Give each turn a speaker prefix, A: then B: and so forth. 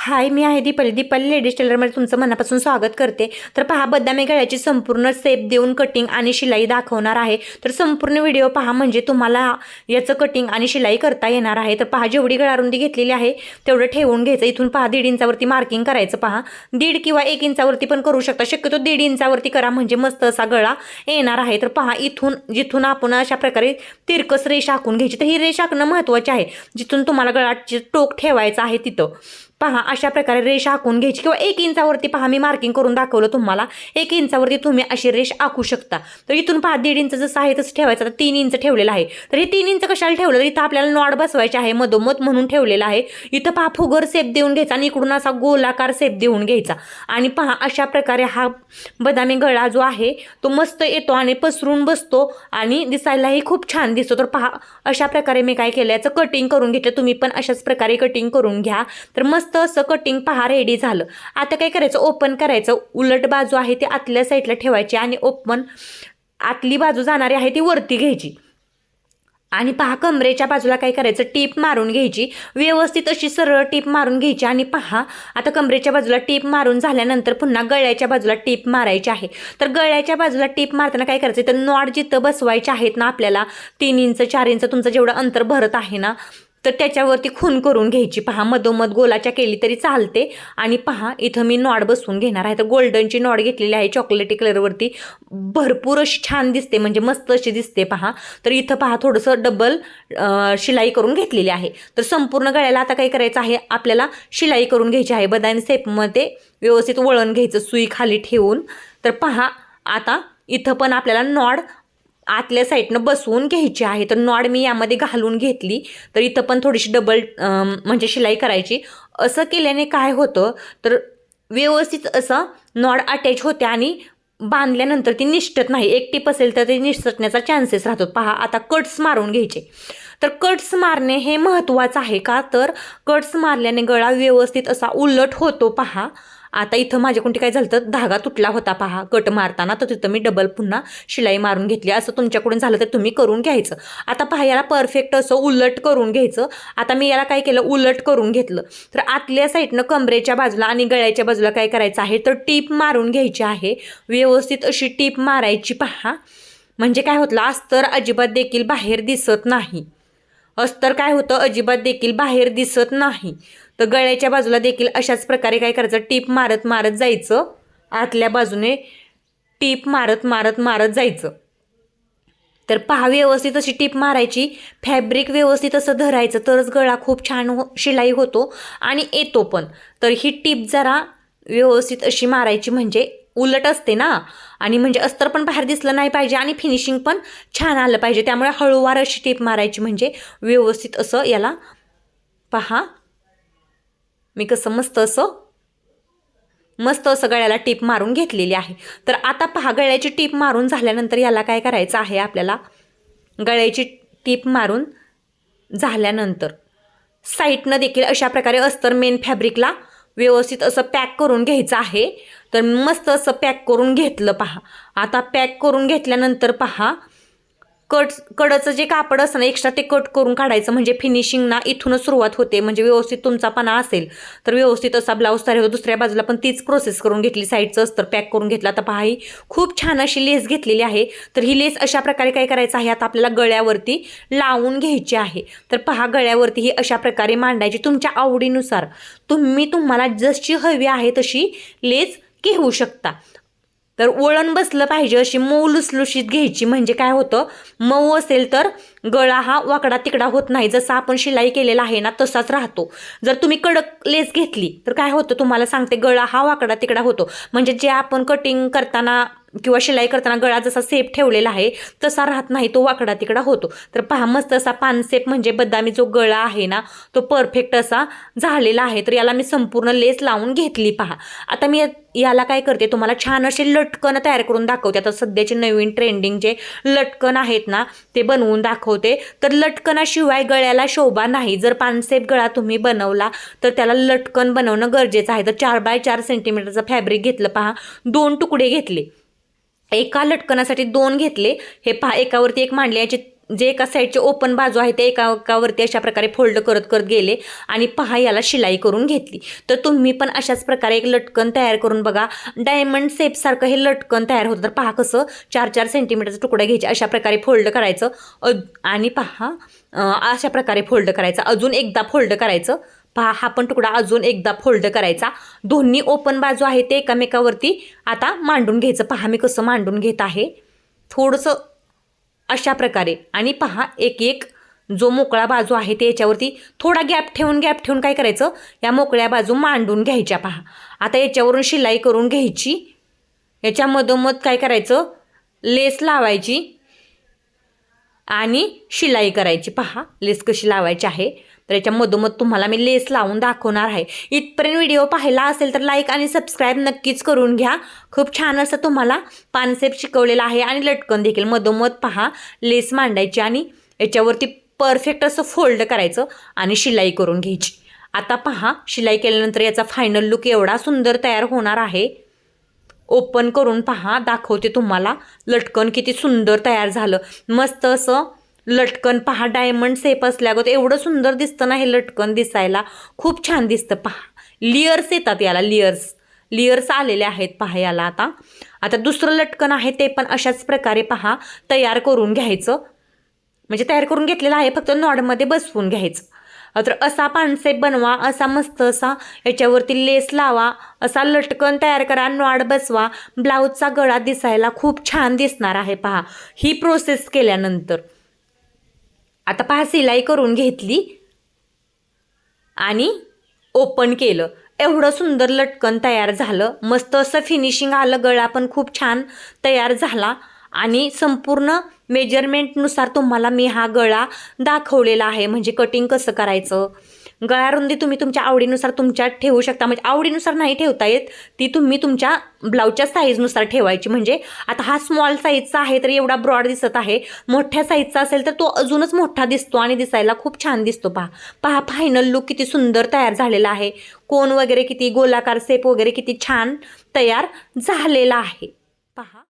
A: हाय, मी आहे दीपाली. दीपाली लेडीज टेलरमध्ये तुमचं मनापासून स्वागत करते. तर पहा, बदामी गळ्याची संपूर्ण सेप देऊन कटिंग आणि शिलाई दाखवणार आहे. तर संपूर्ण व्हिडिओ पहा, म्हणजे तुम्हाला याचं कटिंग आणि शिलाई करता येणार आहे. तर पहा, जेवढी गळारुंदी घेतलेली आहे तेवढं ठेवून घ्यायचं. इथून पहा 1.5 इंचावरती मार्किंग करायचं. पहा 1.5 किंवा 1 इंचावरती पण करू शकता. शक्यतो 1.5 इंचावरती करा, म्हणजे मस्त असा गळा येणार आहे. तर पहा, इथून जिथून आपण अशा प्रकारे तिरकस रेष आखून घ्यायची. तर ही रेष आखणं महत्त्वाचे आहे. जिथून तुम्हाला गळाचे टोक ठेवायचं आहे तिथं पहा अशा प्रकारे रेष आखून घ्यायची. किंवा 1 इंचावरती पहा, मी मार्किंग करून दाखवलं तुम्हाला. 1 इंचावरती तुम्ही अशी रेष आखू शकता. तर इथून पहा 1.5 इंच जसं आहे तसं ठेवायचं. आता 3 इंच ठेवलेलं आहे. तर हे 3 इंच कशाला ठेवलं, तर इथं आपल्याला नॉड बसवायचे आहे मधोमध, म्हणून ठेवलेलं आहे. इथं पहा फुगर सेप देऊन घ्यायचा आणि इकडून असा गोलाकार सेप देऊन घ्यायचा. आणि पहा अशा प्रकारे हा बदामी गळा जो आहे तो मस्त येतो आणि पसरून बसतो आणि दिसायलाही खूप छान दिसतो. तर पहा अशा प्रकारे मी काय केलं, याचं कटिंग करून घेतलं. तुम्ही पण अशाच प्रकारे कटिंग करून घ्या. तर मस्त असं कटिंग पहा रेडी झालं. आता काय करायचं, ओपन करायचं. उलट बाजू आहे ती आतल्या साईडला ठेवायची आणि ओपन आतली बाजू जाणारी आहे ती वरती घ्यायची. आणि पहा कमरेच्या बाजूला काय करायचं, टीप मारून घ्यायची. व्यवस्थित अशी सरळ टीप मारून घ्यायची. आणि पहा आता कमरेच्या बाजूला टीप मारून झाल्यानंतर पुन्हा गळ्याच्या बाजूला टीप मारायची आहे. तर गळ्याच्या बाजूला टीप मारताना काय करायचं, तर नॉड जिथं बसवायचे आहेत ना आपल्याला 3 इंच 4 इंच तुमचं जेवढं अंतर भरत आहे ना, तर त्याच्यावरती खून करून घ्यायची. पहा मधोमध गोलाच्या केली तरी चालते. आणि पहा इथं मी नॉड बसवून घेणार आहे. तर गोल्डनची नॉड घेतलेली आहे चॉकलेटी कलरवरती. भरपूर अशी छान दिसते, म्हणजे मस्त अशी दिसते. पहा तर इथं पहा थोडंसं डबल शिलाई करून घेतलेली आहे. तर संपूर्ण गळ्याला आता काय करायचं आहे, आपल्याला शिलाई करून घ्यायची आहे. बदामी सेपमध्ये व्यवस्थित वळण घ्यायचं सुई खाली ठेवून. तर पहा आता इथं पण आपल्याला नॉड आतल्या साईडनं बसवून घ्यायची आहे. तर नॉड मी यामध्ये घालून घेतली. तर इथं पण थोडीशी डबल म्हणजे शिलाई करायची. असं केल्याने काय होतं, तर व्यवस्थित असं नॉड अटॅच होते आणि बांधल्यानंतर ती निसटत नाही. एक टीप असेल तर ते निसटण्याचा चान्सेस राहतो. पहा आता कट्स मारून घ्यायचे. तर कट्स मारणे हे महत्त्वाचं आहे. का तर कट्स मारल्याने गळा व्यवस्थित असा उलट होतो. पहा आता इथं माझ्याकडून काय झालं, तर धागा तुटला होता पहा कट मारताना. तर तिथं मी डबल पुन्हा शिलाई मारून घेतली. असं तुमच्याकडून झालं तर तुम्ही करून घ्यायचं. आता पहा याला परफेक्ट असं उलट करून घ्यायचं. आता मी याला काय केलं, उलट करून घेतलं. तर आतल्या साईडनं कमरेच्या बाजूला आणि गळ्याच्या बाजूला काय करायचं आहे, तर टीप मारून घ्यायची आहे. व्यवस्थित अशी टीप मारायची. पहा म्हणजे काय होतं, अस्तर अजिबात देखील बाहेर दिसत नाही. अस्तर काय होतं, अजिबात देखील बाहेर दिसत नाही. तर गळ्याच्या बाजूला देखील अशाच प्रकारे काय करायचं, टीप मारत मारत जायचं. आतल्या बाजूने टीप मारत मारत मारत जायचं. तर पहा व्यवस्थित अशी टीप मारायची. फॅब्रिक व्यवस्थित असं धरायचं, तरच गळा खूप छान शिलाई होतो आणि येतो पण. तर ही टीप जरा व्यवस्थित अशी मारायची, म्हणजे उलट असते ना, आणि म्हणजे अस्तर पण बाहेर दिसलं नाही पाहिजे आणि फिनिशिंग पण छान आलं पाहिजे. त्यामुळे हळूवार अशी टीप मारायची, म्हणजे व्यवस्थित असं याला पहा मी कसं मस्त असं गळ्याला टीप मारून घेतलेली आहे. तर आता पहा गळ्याची टीप मारून झाल्यानंतर याला काय करायचं आहे, आपल्याला गळ्याची टीप मारून झाल्यानंतर साईडनं देखील अशा प्रकारे अस्तर मेन फॅब्रिकला व्यवस्थित असं पॅक करून घ्यायचं आहे. तर मस्त असं पॅक करून घेतलं. पहा आता पॅक करून घेतल्यानंतर पहा कडचं जे कापड असतं ना एक्स्ट्रा ते कट करून काढायचं, म्हणजे फिनिशिंग ना इथूनच सुरुवात होते. म्हणजे व्यवस्थित तुमचा पणा असेल तर व्यवस्थित असा ब्लाऊज तयार होतो. दुसऱ्या बाजूला पण तीच प्रोसेस करून घेतली, साईडचं अस्तर पॅक करून घेतलं. आता पहा ही खूप छान अशी लेस घेतलेली आहे. तर ही लेस अशा प्रकारे काय करायचं आहे, आता आपल्याला गळ्यावरती लावून घ्यायची आहे. तर पहा गळ्यावरती ही अशा प्रकारे मांडायची. तुमच्या आवडीनुसार तुम्हाला जशी हवी आहे तशी लेस घेऊ शकता. तर वळण बसलं पाहिजे, अशी मऊ लुसलुशीत घ्यायची. म्हणजे काय होतं, मऊ असेल तर गळा हा वाकडा तिकडा होत नाही. जसं आपण शिलाई केलेला आहे ना तसाच राहतो. जर तुम्ही कडक लेस घेतली तर काय होतं, तुम्हाला सांगते, गळा हा वाकडा तिकडा होतो. म्हणजे जे आपण कटिंग करताना किंवा शिलाई करताना गळा जसा सेप ठेवलेला आहे तसा राहत नाही, तो वाकडा तिकडा होतो. तर पहा मस्त असा पानसेप, म्हणजे बदामी जो गळा आहे ना तो परफेक्ट असा झालेला आहे. तर याला मी संपूर्ण लेस लावून घेतली. पहा आता मी याला काय करते, तुम्हाला छान असे लटकन तयार करून दाखवते. आता सध्याचे नवीन ट्रेंडिंग जे लटकन आहेत ना ते बनवून दाखवते. तर लटकनाशिवाय गळ्याला शोभा नाही. जर पानसेप गळा तुम्ही बनवला तर त्याला लटकन बनवणं गरजेचं आहे. तर 4x4 सेंटीमीटरचं फॅब्रिक घेतलं. पहा 2 तुकडे घेतले. एका लटकनासाठी 2 घेतले. हे पहा एकावरती एक मांडले, याचे जे एका साईडचे ओपन बाजू आहे ते एकावरती अशा प्रकारे फोल्ड करत करत गेले आणि पहा याला शिलाई करून घेतली. तर तुम्ही पण अशाच प्रकारे एक लटकन तयार करून बघा. डायमंड शेपसारखं हे लटकन तयार होतं. तर पहा कसं 4-4 सेंटीमीटरचा तुकडा घ्यायचा, अशा प्रकारे फोल्ड करायचं आणि पहा अशा प्रकारे फोल्ड करायचा, अजून एकदा फोल्ड करायचं. पहा हा पण तुकडा अजून एकदा फोल्ड करायचा. दोन्ही ओपन बाजू आहे ते एकामेकावरती आता मांडून घ्यायचं. पहा मी कसं मांडून घेत आहे थोडंसं अशा प्रकारे. आणि पहा एक एक जो मोकळा बाजू आहे ते याच्यावरती थोडा गॅप ठेवून काय करायचं, या मोकळ्या बाजू मांडून घ्यायच्या. पहा आता याच्यावरून शिलाई करून घ्यायची. याच्या मधोमध काय करायचं, लेस लावायची आणि शिलाई करायची. पहा लेस कशी लावायची आहे, तर याच्या मधोमध तुम्हाला मी लेस लावून दाखवणार आहे. इथपर्यंत व्हिडिओ पाहिला असेल तर लाईक आणि सबस्क्राईब नक्कीच करून घ्या. खूप छान असं तुम्हाला पानसेप शिकवलेला आहे आणि लटकन देखील. मधोमध पहा लेस मांडायची आणि याच्यावरती परफेक्ट असं फोल्ड करायचं आणि शिलाई करून घ्यायची. आता पहा शिलाई केल्यानंतर याचा फायनल लुक एवढा सुंदर तयार होणार आहे. ओपन करून पहा, दाखवते तुम्हाला लटकन किती सुंदर तयार झालं. मस्त असं लटकन पहा, डायमंड शेप असल्यागत एवढं सुंदर दिसतं ना हे लटकन, दिसायला खूप छान दिसतं. पहा लेयर्स येतात याला, लेयर्स आलेले आहेत पहा याला. आता दुसरं लटकन आहे ते पण अशाच प्रकारे पहा तयार करून घ्यायचं. म्हणजे तयार करून घेतलेलं आहे, फक्त नॉडमध्ये बसवून घ्यायचं. तर असा पानसेप बनवा, असा मस्त असा याच्यावरती लेस लावा, असा लटकन तयार करा, नॉड बसवा. ब्लाऊजचा गळा दिसायला खूप छान दिसणार आहे. पहा ही प्रोसेस केल्यानंतर आता पहा शिलाई करून घेतली आणि ओपन केलं, एवढं सुंदर लटकन तयार झालं. मस्त असं फिनिशिंग आलं, गळा पण खूप छान तयार झाला आणि संपूर्ण मेजरमेंटनुसार तुम्हाला मी हा गळा दाखवलेला आहे. म्हणजे कटिंग कसं करायचं, गळा रुंदी तुम्ही तुमच्या आवडीनुसार तुमच्या ठेवू शकता. म्हणजे आवडीनुसार नाही ठेवता येत, ती तुम्ही तुमच्या ब्लाऊजच्या साईजनुसार ठेवायची. म्हणजे आता हा स्मॉल साईजचा आहे तर एवढा ब्रॉड दिसत आहे, मोठ्या साईजचा असेल तर तो अजूनच मोठा दिसतो आणि दिसायला खूप छान दिसतो. पहा फायनल लुक किती सुंदर तयार झालेला आहे. कोन वगैरे किती, गोलाकार शेप वगैरे किती छान तयार झालेला आहे. पहा